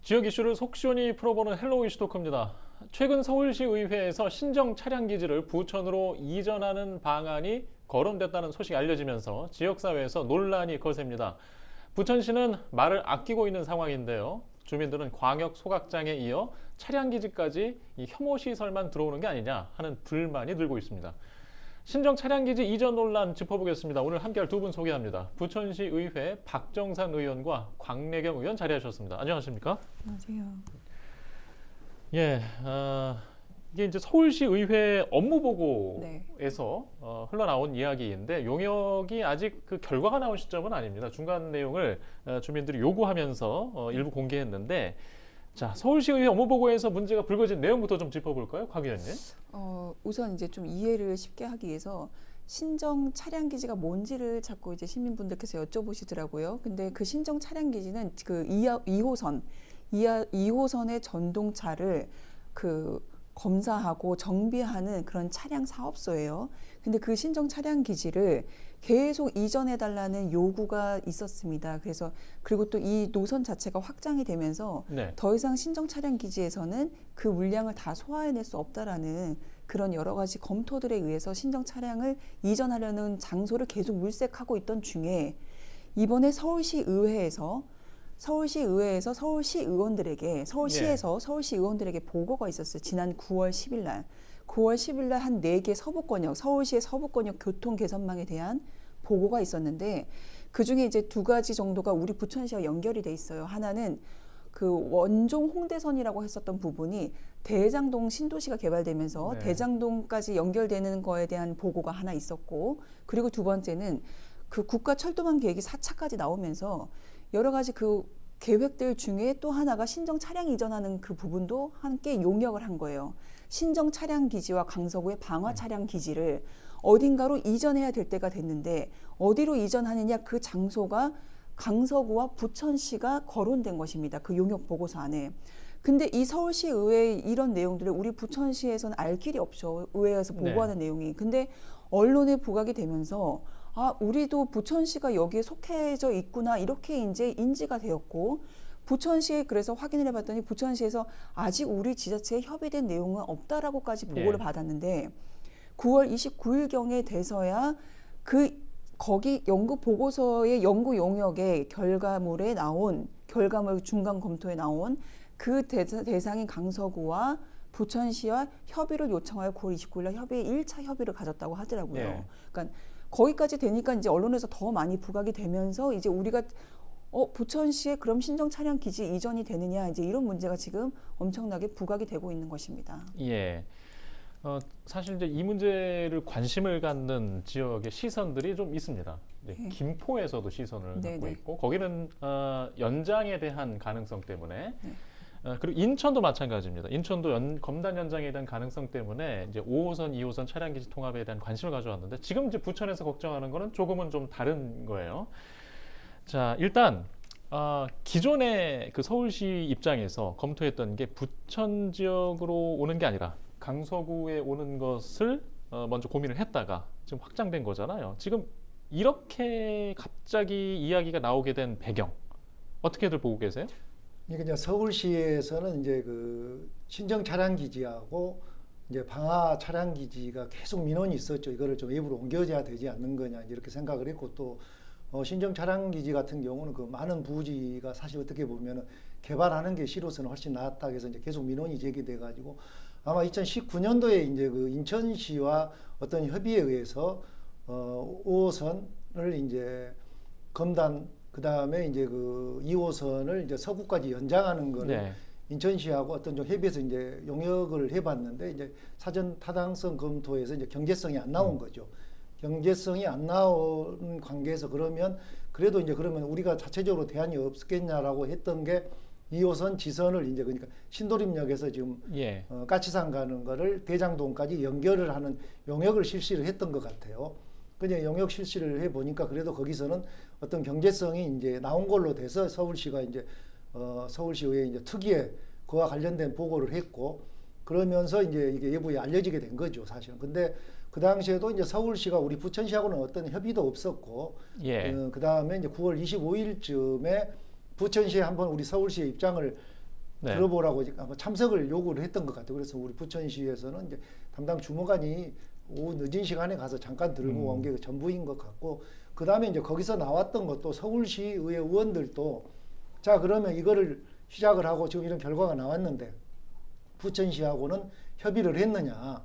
지역 이슈를 속 시원히 풀어보는 헬로우 이슈 토크입니다. 최근 서울시 의회에서 신정 차량 기지를 부천으로 이전하는 방안이 거론됐다는 소식이 알려지면서 지역사회에서 논란이 거셉니다. 부천시는 말을 아끼고 있는 상황인데요. 주민들은 광역 소각장에 이어 차량 기지까지 이 혐오 시설만 들어오는 게 아니냐 하는 불만이 들고 있습니다. 신정 차량기지 이전 논란 짚어보겠습니다. 오늘 함께할 두 분 소개합니다. 부천시 의회 박정산 의원과 광래경 의원 자리하셨습니다. 안녕하십니까? 안녕하세요. 예, 이게 이제 서울시 의회 업무보고에서 네. 흘러나온 이야기인데 용역이 아직 그 결과가 나온 시점은 아닙니다. 중간 내용을 주민들이 요구하면서 일부 공개했는데, 자, 서울시 의회 업무보고에서 문제가 불거진 내용부터 좀 짚어볼까요, 곽 의원님? 우선 이제 좀 이해를 쉽게 하기 위해서 신정 차량 기지가 뭔지를 자꾸 이제 시민분들께서 여쭤보시더라고요. 근데 그 신정 차량 기지는 그 2호선의 전동차를 그 검사하고 정비하는 그런 차량 사업소예요. 근데 그 신정 차량 기지를 계속 이전해달라는 요구가 있었습니다. 그래서 그리고 또 이 노선 자체가 확장이 되면서 네. 더 이상 신정 차량 기지에서는 그 물량을 다 소화해낼 수 없다라는 그런 여러 가지 검토들에 의해서 신정 차량을 이전하려는 장소를 계속 물색하고 있던 중에 이번에 서울시 의회에서 서울시 의원들에게 서울시 의원들에게 보고가 있었어요. 지난 9월 10일 날. 9월 10일 날 한 4개 서부권역, 서울시의 서부권역 교통 개선망에 대한 보고가 있었는데 그중에 이제 2가지 정도가 우리 부천시와 연결이 돼 있어요. 하나는 그 원종 홍대선이라고 했었던 부분이 대장동 신도시가 개발되면서 네. 대장동까지 연결되는 거에 대한 보고가 하나 있었고, 그리고 두 번째는 그 국가철도망 계획이 4차까지 나오면서 여러 가지 그 계획들 중에 또 하나가 신정 차량 이전하는 그 부분도 함께 용역을 한 거예요. 신정 차량 기지와 강서구의 방화 차량 기지를 어딘가로 이전해야 될 때가 됐는데 어디로 이전하느냐, 그 장소가 강서구와 부천시가 거론된 것입니다. 그 용역 보고서 안에. 근데 이 서울시 의회의 이런 내용들을 우리 부천시에서는 알 길이 없죠. 의회에서 보고하는 내용이. 근데 언론에 부각이 되면서 우리도 부천시가 여기에 속해져 있구나, 이렇게 이제 인지가 되었고, 부천시에 그래서 확인을 해봤더니 부천시에서 아직 우리 지자체에 협의된 내용은 없다라고까지 보고를 받았는데 9월 29일경에 돼서야 거기 연구 보고서의 연구 용역의 결과물 중간 검토에 나온 그 대상인 강서구와 부천시와 협의를 요청하여 9월 29일 날 1차 협의를 가졌다고 하더라고요. 그러니까 거기까지 되니까 이제 언론에서 더 많이 부각이 되면서 이제 우리가 부천시에 그럼 신정 차량 기지 이전이 되느냐, 이제 이런 문제가 지금 엄청나게 부각이 되고 있는 것입니다. 예. 사실 이제 이 문제를 관심을 갖는 지역의 시선들이 좀 있습니다. 김포에서도 시선을 갖고 있고, 거기는 연장에 대한 가능성 때문에, 그리고 인천도 마찬가지입니다. 인천도 검단 연장에 대한 가능성 때문에 이제 5호선, 2호선 차량 기지 통합에 대한 관심을 가져왔는데, 지금 이제 부천에서 걱정하는 거는 조금은 좀 다른 거예요. 자, 일단 기존의 그 서울시 입장에서 검토했던 게 부천 지역으로 오는 게 아니라 강서구에 오는 것을 먼저 고민을 했다가 지금 확장된 거잖아요. 지금 이렇게 갑자기 이야기가 나오게 된 배경, 어떻게들 보고 계세요? 그러니까 이제 서울시에서는 이제 그 신정 차량 기지하고 이제 방화 차량 기지가 계속 민원이 있었죠. 이거를 좀 외부로 옮겨져야 되지 않는 거냐, 이렇게 생각을 했고, 또 신정 차량 기지 같은 경우는 그 많은 부지가 사실 어떻게 보면은 개발하는 게 시로서는 훨씬 낫다 해서 이제 계속 민원이 제기돼 가지고 아마 2019년도에 이제 그 인천시와 어떤 협의에 의해서 5호선을 이제 검단, 그 다음에 이제 그 2호선을 이제 서구까지 연장하는 거를 인천시하고 어떤 좀 협의해서 이제 용역을 해봤는데, 이제 사전 타당성 검토에서 이제 경제성이 안 나온 거죠. 경제성이 안 나온 관계에서 그러면 그래도 이제 그러면 우리가 자체적으로 대안이 없겠냐라고 했던 게 2호선 지선을 이제 그러니까 신도림역에서 지금 까치산 가는 거를 대장동까지 연결을 하는 용역을 실시를 했던 것 같아요. 그냥 용역 실시를 해 보니까 그래도 거기서는 어떤 경제성이 이제 나온 걸로 돼서 서울시가 이제 서울시의회 이제 특위에 그와 관련된 보고를 했고, 그러면서 이제 이게 외부에 알려지게 된 거죠, 사실은. 근데 그 당시에도 이제 서울시가 우리 부천시하고는 어떤 협의도 없었고, 그 다음에 이제 9월 25일쯤에 부천시에 한번 우리 서울시의 입장을 네. 들어보라고 아마 참석을 요구를 했던 것 같아요. 그래서 우리 부천시에서는 이제 담당 주무관이 오후 늦은 시간에 가서 잠깐 들고 온 게 전부인 것 같고, 그 다음에 이제 거기서 나왔던 것도 서울시의회 의원들도 자 그러면 이거를 시작을 하고 지금 이런 결과가 나왔는데 부천시하고는 협의를 했느냐.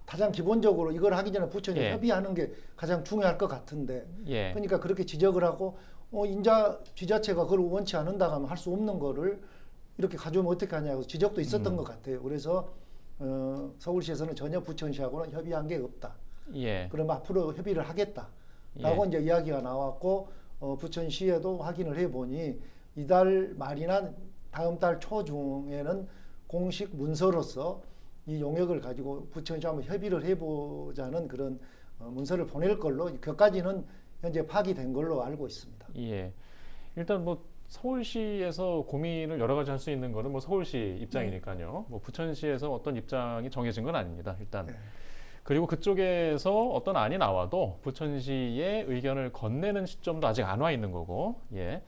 가장 기본적으로 이걸 하기 전에 부천이 예. 협의하는 게 가장 중요할 것 같은데, 예. 그러니까 그렇게 지적을 하고 인자 지자체가 그걸 원치 않는다 하면 할 수 없는 거를 이렇게 가져오면 어떻게 하냐고 지적도 있었던 것 같아요. 그래서 서울시에서는 전혀 부천시하고는 협의한 게 없다. 예. 그럼 앞으로 협의를 하겠다라고 예. 이제 이야기가 나왔고, 부천시에도 확인을 해보니 이달 말이나 다음 달 초중에는 공식 문서로서 이 용역을 가지고 부천시와 한번 협의를 해보자는 그런 문서를 보낼 걸로, 그까지는 현재 파기된 걸로 알고 있습니다. 예. 일단 뭐 서울시에서 고민을 여러 가지 할 수 있는 거는 뭐 서울시 입장이니까요. 뭐 부천시에서 어떤 입장이 정해진 건 아닙니다. 일단. 네. 그리고 그쪽에서 어떤 안이 나와도 부천시의 의견을 건네는 시점도 아직 안 와 있는 거고. 예.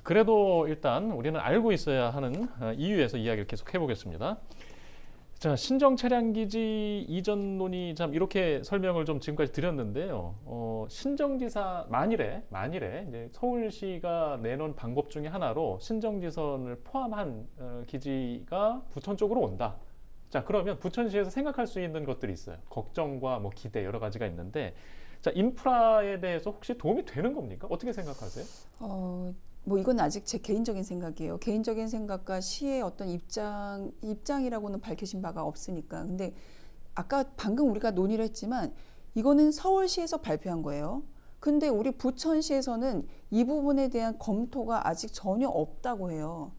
그래도 일단 우리는 알고 있어야 하는 이유에서 이야기를 계속 해보겠습니다. 자, 신정 차량 기지 이전 논의 참 이렇게 설명을 좀 지금까지 드렸는데요. 신정지사 만일에 이제 서울시가 내놓은 방법 중에 하나로 신정지선을 포함한 기지가 부천 쪽으로 온다. 자, 그러면 부천시에서 생각할 수 있는 것들이 있어요. 걱정과 뭐 기대 여러 가지가 있는데, 자, 인프라에 대해서 혹시 도움이 되는 겁니까? 어떻게 생각하세요? 뭐 이건 아직 제 개인적인 생각이에요. 개인적인 생각과 시의 어떤 입장이라고는 밝혀진 바가 없으니까. 근데 아까 방금 우리가 논의를 했지만 이거는 서울시에서 발표한 거예요. 근데 우리 부천시에서는 이 부분에 대한 검토가 아직 전혀 없다고 해요.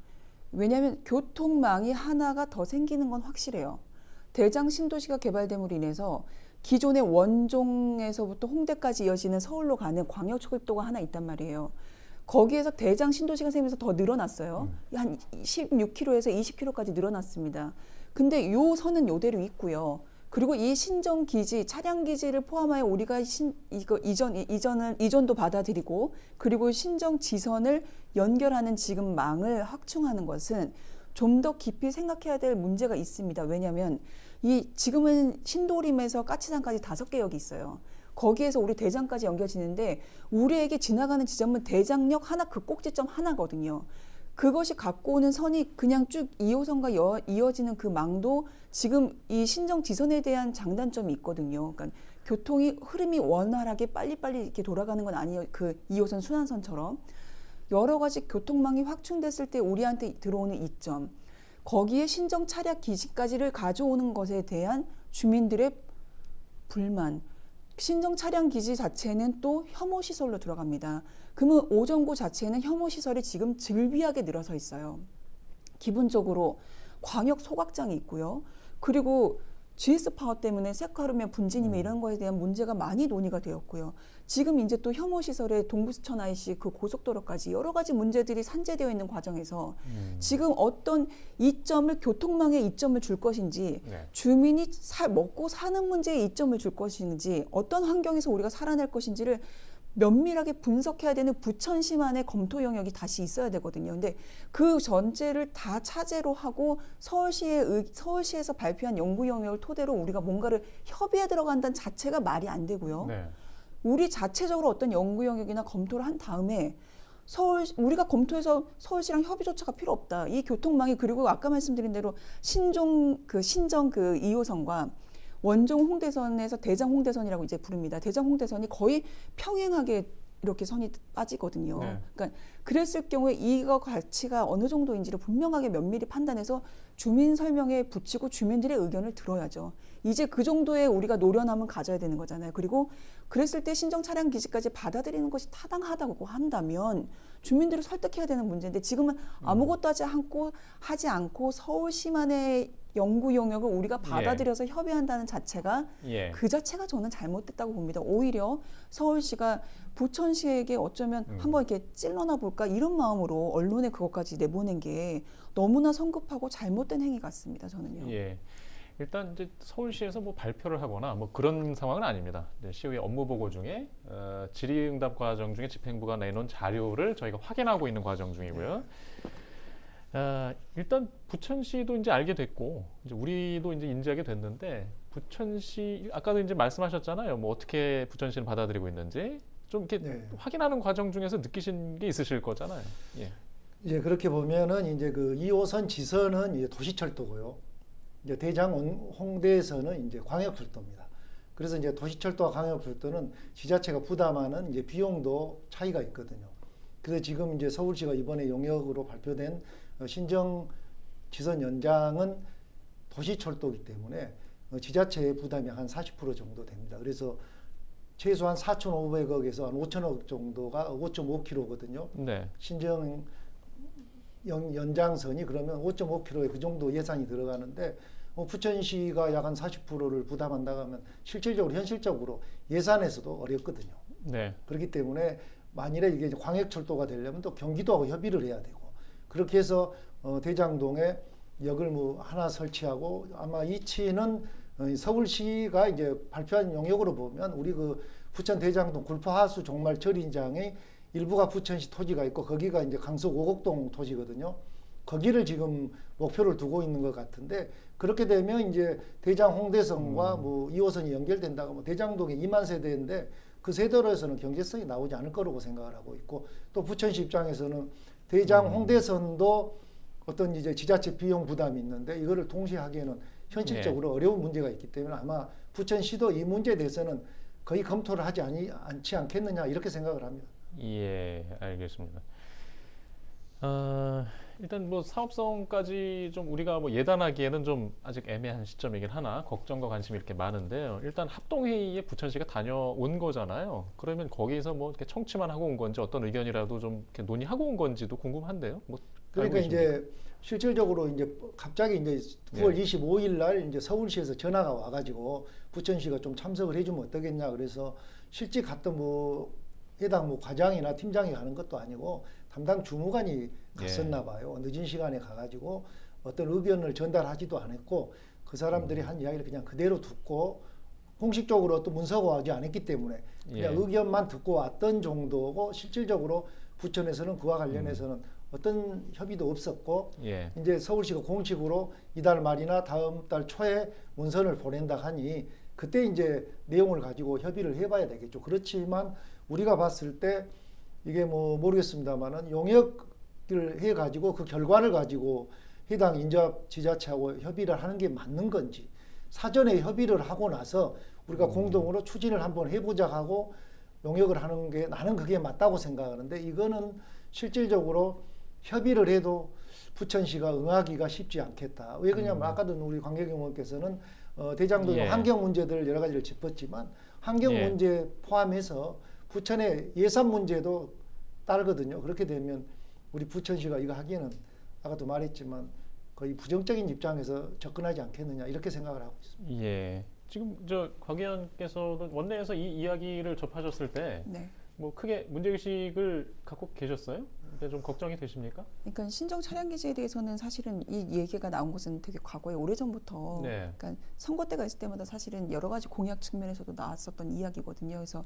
왜냐하면 교통망이 하나가 더 생기는 건 확실해요. 대장 신도시가 개발됨으로 인해서 기존의 원종에서부터 홍대까지 이어지는 서울로 가는 광역철도가 하나 있단 말이에요. 거기에서 대장 신도시가 생기면서 더 늘어났어요. 한 16km에서 20km까지 늘어났습니다. 근데 요 선은 요대로 있고요. 그리고 이 신정 기지, 차량 기지를 포함하여 우리가 이전도 받아들이고, 그리고 신정 지선을 연결하는 지금 망을 확충하는 것은 좀 더 깊이 생각해야 될 문제가 있습니다. 왜냐하면 지금은 신도림에서 까치산까지 5개역이 있어요. 거기에서 우리 대장까지 연결지는데 우리에게 지나가는 지점은 대장역 하나, 그 꼭지점 하나거든요. 그것이 갖고 오는 선이 그냥 쭉 2호선과 이어지는 그 망도 지금 이 신정 지선에 대한 장단점이 있거든요. 그러니까 교통이 흐름이 원활하게 빨리빨리 이렇게 돌아가는 건 아니에요. 그 2호선 순환선처럼. 여러 가지 교통망이 확충됐을 때 우리한테 들어오는 이점, 거기에 신정 차량 기지까지를 가져오는 것에 대한 주민들의 불만, 신정 차량 기지 자체는 또 혐오 시설로 들어갑니다. 그러면 오정구 자체는 혐오 시설이 지금 즐비하게 늘어서 있어요. 기본적으로 광역 소각장이 있고요. 그리고 GS 파워 때문에 세카루면 분진이면 이런 거에 대한 문제가 많이 논의가 되었고요. 지금 이제 또 혐오 시설의 동부수천 IC 그 고속도로까지 여러 가지 문제들이 산재되어 있는 과정에서 지금 어떤 이점을, 교통망에 이점을 줄 것인지, 네. 주민이 먹고 사는 문제에 이점을 줄 것인지, 어떤 환경에서 우리가 살아낼 것인지를 면밀하게 분석해야 되는 부천시만의 검토 영역이 다시 있어야 되거든요. 근데 그 전제를 다 차제로 하고 서울시에서 발표한 연구 영역을 토대로 우리가 뭔가를 협의에 들어간다는 자체가 말이 안 되고요. 네. 우리 자체적으로 어떤 연구 영역이나 검토를 한 다음에 우리가 검토해서 서울시랑 협의조차가 필요 없다. 이 교통망이, 그리고 아까 말씀드린 대로 신정 2호선과 원종 홍대선에서 대장 홍대선이라고 이제 부릅니다. 대장 홍대선이 거의 평행하게 이렇게 선이 빠지거든요. 네. 그러니까 그랬을 경우에 이거 가치가 어느 정도인지를 분명하게 면밀히 판단해서 주민 설명에 붙이고 주민들의 의견을 들어야죠. 이제 그 정도의 우리가 노련함은 가져야 되는 거잖아요. 그리고 그랬을 때 신정 차량 기지까지 받아들이는 것이 타당하다고 한다면 주민들을 설득해야 되는 문제인데, 지금은 아무것도 하지 않고 서울시만의 연구 영역을 우리가 받아들여서 협의한다는 자체가 그 자체가 저는 잘못됐다고 봅니다. 오히려 서울시가 부천시에게 어쩌면 한번 이렇게 찔러나 볼까 이런 마음으로 언론에 그것까지 내보낸 게 너무나 성급하고 잘못된 행위 같습니다. 저는요. 예. 일단 이제 서울시에서 뭐 발표를 하거나 뭐 그런 상황은 아닙니다. 시의회 업무 보고 중에 질의응답 과정 중에 집행부가 내놓은 자료를 저희가 확인하고 있는 과정 중이고요. 일단 부천시도 이제 알게 됐고 이제 우리도 이제 인지하게 됐는데 부천시 아까도 이제 말씀하셨잖아요. 뭐 어떻게 부천시는 받아들이고 있는지 좀 이렇게 네. 확인하는 과정 중에서 느끼신 게 있으실 거잖아요. 예. 이제 그렇게 보면은 이제 그 2호선 지선은 이제 도시철도고요. 이제 대장 홍대에서는 이제 광역철도입니다. 그래서 이제 도시철도와 광역철도는 지자체가 부담하는 이제 비용도 차이가 있거든요. 그래서 지금 이제 서울시가 이번에 용역으로 발표된 신정 지선 연장은 도시철도이기 때문에 지자체의 부담이 한 40% 정도 됩니다. 그래서 최소한 4,500억에서 한 5,000억 정도가 5.5km거든요. 네. 신정 연장선이 그러면 5.5km에 그 정도 예산이 들어가는데 부천시가 약 한 40%를 부담한다고 하면 실질적으로 현실적으로 예산에서도 어렵거든요. 네. 그렇기 때문에 만일에 이게 이제 광역철도가 되려면 또 경기도하고 협의를 해야 되고 그렇게 해서 대장동에 역을 뭐 하나 설치하고 아마 이치는 서울시가 이제 발표한 용역으로 보면 우리 그 부천 대장동 굴포하수 종말 처리장의 일부가 부천시 토지가 있고 거기가 이제 강서 오곡동 토지거든요. 거기를 지금 목표를 두고 있는 것 같은데 그렇게 되면 이제 대장 홍대선과 뭐 2호선이 연결된다고 하면 대장동이 2만 세대인데 그 세대로에서는 경제성이 나오지 않을 거라고 생각을 하고 있고 또 부천시 입장에서는 대장 홍대선도 어떤 이제 지자체 비용 부담이 있는데 이거를 동시에 하기에는 현실적으로 어려운 문제가 있기 때문에 아마 부천시도 이 문제에 대해서는 거의 검토를 하지 않지 않겠느냐 이렇게 생각을 합니다. 예, 알겠습니다. 일단 뭐 사업성까지 좀 우리가 뭐 예단하기에는 좀 아직 애매한 시점이긴 하나 걱정과 관심이 이렇게 많은데요. 일단 합동회의에 부천시가 다녀온 거잖아요. 그러면 거기서 뭐 이렇게 청취만 하고 온 건지 어떤 의견이라도 좀 이렇게 논의하고 온 건지도 궁금한데요. 뭐 그러니까 이제 실질적으로 이제 갑자기 이제 9월 25일 날 이제 서울시에서 전화가 와가지고 부천시가 좀 참석을 해주면 어떠겠냐 그래서 실제 갔던 뭐 해당 뭐 과장이나 팀장이 가는 것도 아니고 담당 주무관이 갔었나 봐요. 늦은 시간에 가가지고 어떤 의견을 전달하지도 않았고 그 사람들이 한 이야기를 그냥 그대로 듣고 공식적으로 또 문서가 오지 않았기 때문에 그냥 의견만 듣고 왔던 정도고 실질적으로 부천에서는 그와 관련해서는 어떤 협의도 없었고 이제 서울시가 공식으로 이달 말이나 다음 달 초에 문서를 보낸다 하니 그때 이제 내용을 가지고 협의를 해봐야 되겠죠. 그렇지만 우리가 봤을 때 이게 뭐 모르겠습니다만은 용역을 해가지고 그 결과를 가지고 해당 인접 지자체하고 협의를 하는 게 맞는 건지 사전에 협의를 하고 나서 우리가 공동으로 추진을 한번 해보자 하고 용역을 하는 게 나는 그게 맞다고 생각하는데 이거는 실질적으로 협의를 해도 부천시가 응하기가 쉽지 않겠다. 왜 그러냐면 아까도 우리 관계경 의원께서는 대장동 환경 문제들 여러 가지를 짚었지만 환경 문제 포함해서 부천의 예산 문제도 따르거든요. 그렇게 되면 우리 부천시가 이거 하기에는 아까도 말했지만 거의 부정적인 입장에서 접근하지 않겠느냐 이렇게 생각을 하고 있습니다. 예. 지금 저 곽 의원께서도 원내에서 이 이야기를 접하셨을 때 뭐 크게 문제의식을 갖고 계셨어요? 좀 걱정이 되십니까? 그러니까 신정 차량 기지에 대해서는 사실은 이 얘기가 나온 것은 되게 과거에 오래전부터 그러니까 선거 때가 있을 때마다 사실은 여러 가지 공약 측면에서도 나왔었던 이야기거든요. 그래서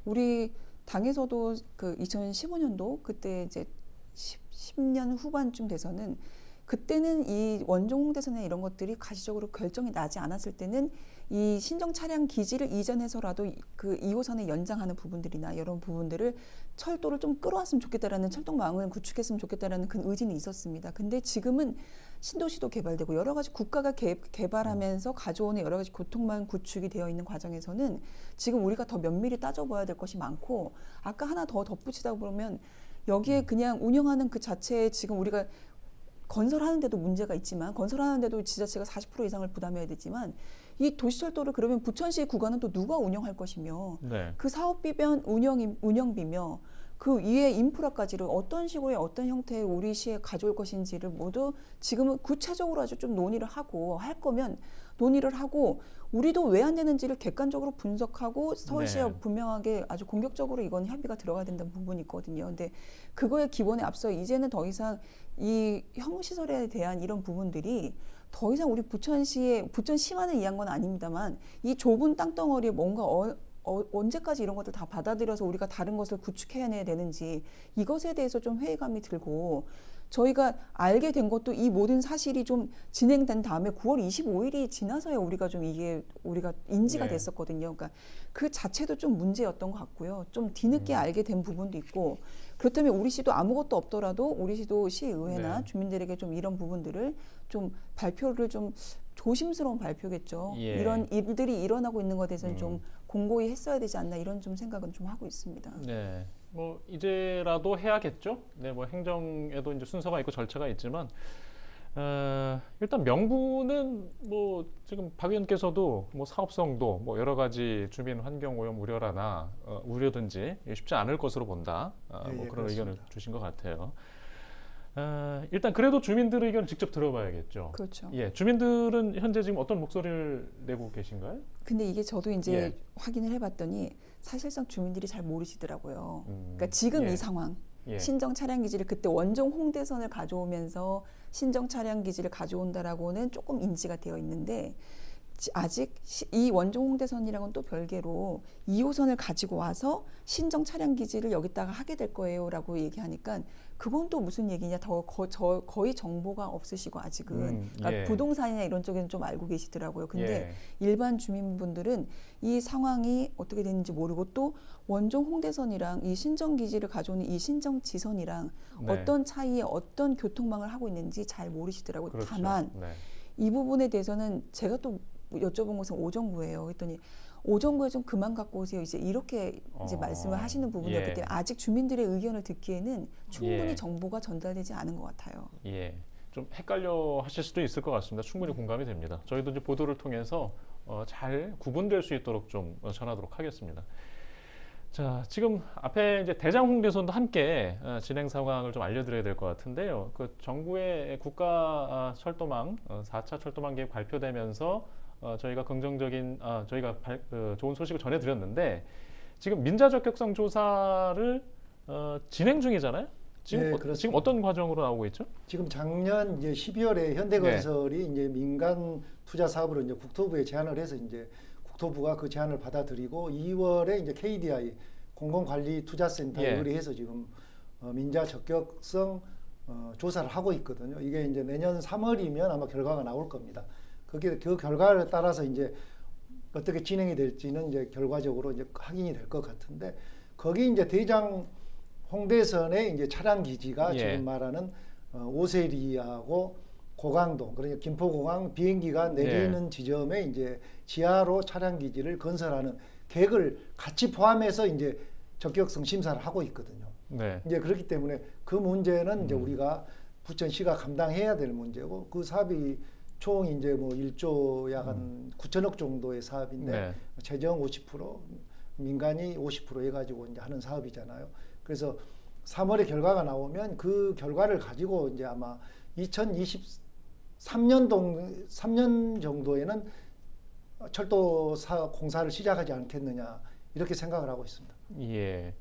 우리 당에서도 그 2015년도 그때 이제 10년 후반쯤 돼서는 그때는 이 원종 홍대선이나 이런 것들이 가시적으로 결정이 나지 않았을 때는 이 신정 차량 기지를 이전해서라도 그 2호선에 연장하는 부분들이나 이런 부분들을 철도를 좀 끌어왔으면 좋겠다라는 철도망을 구축했으면 좋겠다라는 그 의지는 있었습니다. 근데 지금은 신도시도 개발되고 여러 가지 국가가 개발하면서 가져오는 여러 가지 교통망 구축이 되어 있는 과정에서는 지금 우리가 더 면밀히 따져봐야 될 것이 많고 아까 하나 더 덧붙이다 보면 여기에 그냥 운영하는 그 자체에 지금 우리가 건설하는데도 문제가 있지만 건설하는데도 지자체가 40% 이상을 부담해야 되지만 이 도시철도를 그러면 부천시 구간은 또 누가 운영할 것이며 그 사업비면 운영비며 그 위에 인프라까지를 어떤 식으로 어떤 형태의 우리 시에 가져올 것인지를 모두 지금은 구체적으로 아주 좀 논의를 하고 할 거면 논의를 하고 우리도 왜 안 되는지를 객관적으로 분석하고 서울시와 분명하게 아주 공격적으로 이건 협의가 들어가야 된다는 부분이 있거든요. 근데 그거의 기본에 앞서 이제는 더 이상 이 혐오시설에 대한 이런 부분들이 더 이상 우리 부천시만을 위한 건 아닙니다만 이 좁은 땅덩어리에 뭔가 언제까지 이런 것들 다 받아들여서 우리가 다른 것을 구축해내야 되는지 이것에 대해서 좀 회의감이 들고 저희가 알게 된 것도 이 모든 사실이 좀 진행된 다음에 9월 25일이 지나서야 우리가 좀 이게 우리가 인지가 네. 됐었거든요. 그러니까 그 자체도 좀 문제였던 것 같고요. 좀 뒤늦게 알게 된 부분도 있고 그렇다면 우리 시도 아무것도 없더라도 우리 시도 시의회나 네. 주민들에게 좀 이런 부분들을 좀 발표를 좀 조심스러운 발표겠죠. 예. 이런 일들이 일어나고 있는 것에 대해서는 좀 공고히 했어야 되지 않나 이런 좀 생각은 좀 하고 있습니다. 네, 뭐 이제라도 해야겠죠. 네, 뭐 행정에도 이제 순서가 있고 절차가 있지만 일단 명분은 뭐 지금 박 의원께서도 뭐 사업성도 뭐 여러 가지 주민 환경 오염 우려라나 우려든지 쉽지 않을 것으로 본다. 뭐 예, 그런 그렇습니다. 의견을 주신 것 같아요. 일단 그래도 주민들 의견을 직접 들어봐야겠죠. 그렇죠. 예, 주민들은 현재 지금 어떤 목소리를 내고 계신가요? 근데 이게 저도 이제 예. 확인을 해봤더니 사실상 주민들이 잘 모르시더라고요. 그러니까 지금 예. 이 상황, 예. 신정 차량 기지를 그때 원종 홍대선을 가져오면서 신정 차량 기지를 가져온다라고는 조금 인지가 되어 있는데 아직 이 원종 홍대선이랑은 또 별개로 2호선을 가지고 와서 신정 차량 기지를 여기다가 하게 될 거예요라고 얘기하니까 그건 또 무슨 얘기냐 거의 정보가 없으시고 아직은 그러니까 예. 부동산이나 이런 쪽에는 좀 알고 계시더라고요. 근데 예. 일반 주민분들은 이 상황이 어떻게 되는지 모르고 또 원종 홍대선이랑 이 신정 기지를 가져오는 이 신정 지선이랑 네. 어떤 차이에 어떤 교통망을 하고 있는지 잘 모르시더라고요. 그렇죠. 다만 네. 이 부분에 대해서는 제가 또 여쭤본 것은 오정부예요. 그랬더니 오정부에 좀 그만 갖고 오세요. 이제 이렇게 이제 말씀을 하시는 부분이었기 예. 때문에 아직 주민들의 의견을 듣기에는 충분히 예. 정보가 전달되지 않은 것 같아요. 예, 좀 헷갈려 하실 수도 있을 것 같습니다. 충분히 공감이 됩니다. 저희도 이제 보도를 통해서 잘 구분될 수 있도록 좀 전하도록 하겠습니다. 자, 지금 앞에 이제 대장 홍대선도 함께 진행 상황을 좀 알려드려야 될 것 같은데요. 그 정부의 국가 철도망 4차 철도망 계획 발표되면서 저희가 긍정적인 저희가 좋은 소식을 전해드렸는데 지금 민자 적격성 조사를 진행 중이잖아요. 지금 네, 지금 그렇습니다. 어떤 과정으로 나오고 있죠? 지금 작년 이제 12월에 현대건설이 이제 민간 투자 사업으로 이제 국토부에 제안을 해서 이제 국토부가 그 제안을 받아들이고 2월에 이제 KDI 공공관리투자센터에 예. 의뢰해서 지금 민자 적격성 조사를 하고 있거든요. 이게 이제 내년 3월이면 아마 결과가 나올 겁니다. 그게 그 결과를 따라서 이제 어떻게 진행이 될지는 이제 결과적으로 이제 확인이 될 것 같은데 거기 이제 대장 홍대선의 이제 차량 기지가 예. 지금 말하는 오세리하고 고강동 그러니까 김포공항 비행기가 내리는 지점에 이제 지하로 차량 기지를 건설하는 계획을 같이 포함해서 이제 적격성 심사를 하고 있거든요. 네. 이제 그렇기 때문에 그 문제는 이제 우리가 부천시가 감당해야 될 문제고 그 사업이 총 이제 뭐 1조 약 한 9천억 정도의 사업인데 네. 재정 50% 민간이 50% 해가지고 이제 하는 사업이잖아요. 그래서 3월에 결과가 나오면 그 결과를 가지고 이제 아마 3년 정도에는 철도 공사를 시작하지 않겠느냐 이렇게 생각을 하고 있습니다. 예.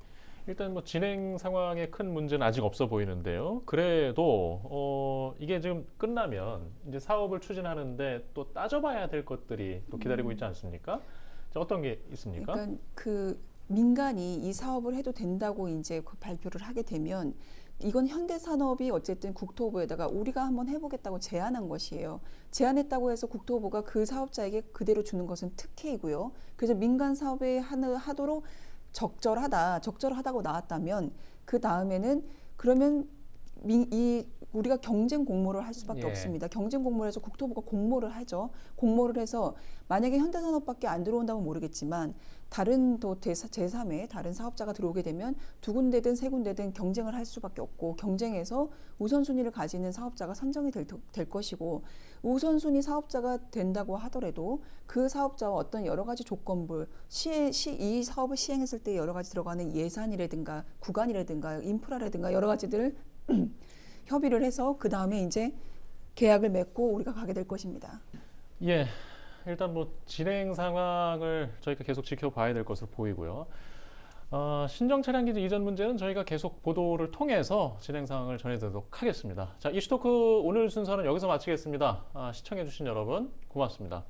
일단 뭐 진행 상황에 큰 문제는 아직 없어 보이는데요. 그래도 이게 지금 끝나면 이제 사업을 추진하는데 또 따져봐야 될 것들이 또 기다리고 있지 않습니까? 자, 어떤 게 있습니까? 그러니까 그 민간이 이 사업을 해도 된다고 이제 그 발표를 하게 되면 이건 현대산업이 어쨌든 국토부에다가 우리가 한번 해보겠다고 제안한 것이에요. 제안했다고 해서 국토부가 그 사업자에게 그대로 주는 것은 특혜이고요. 그래서 민간 사업에 하도록 적절하다고 나왔다면 그 다음에는 그러면 우리가 경쟁 공모를 할 수밖에 예. 없습니다. 경쟁 공모를 해서 국토부가 공모를 하죠. 공모를 해서 만약에 현대산업밖에 안 들어온다면 모르겠지만 다른 또 제3의 다른 사업자가 들어오게 되면 두 군데든 세 군데든 경쟁을 할 수밖에 없고 경쟁에서 우선순위를 가지는 사업자가 선정이 될 것이고 우선순위 사업자가 된다고 하더라도 그 사업자와 어떤 여러 가지 조건부 이 사업을 시행했을 때 여러 가지 들어가는 예산이라든가 구간이라든가 인프라라든가 여러 가지들을 협의를 해서 그 다음에 이제 계약을 맺고 우리가 가게 될 것입니다. 예. 일단 뭐 진행 상황을 저희가 계속 지켜봐야 될 것으로 보이고요. 신정 차량 기지 이전 문제는 저희가 계속 보도를 통해서 진행 상황을 전해드리도록 하겠습니다. 자, 이슈토크 오늘 순서는 여기서 마치겠습니다. 시청해주신 여러분 고맙습니다.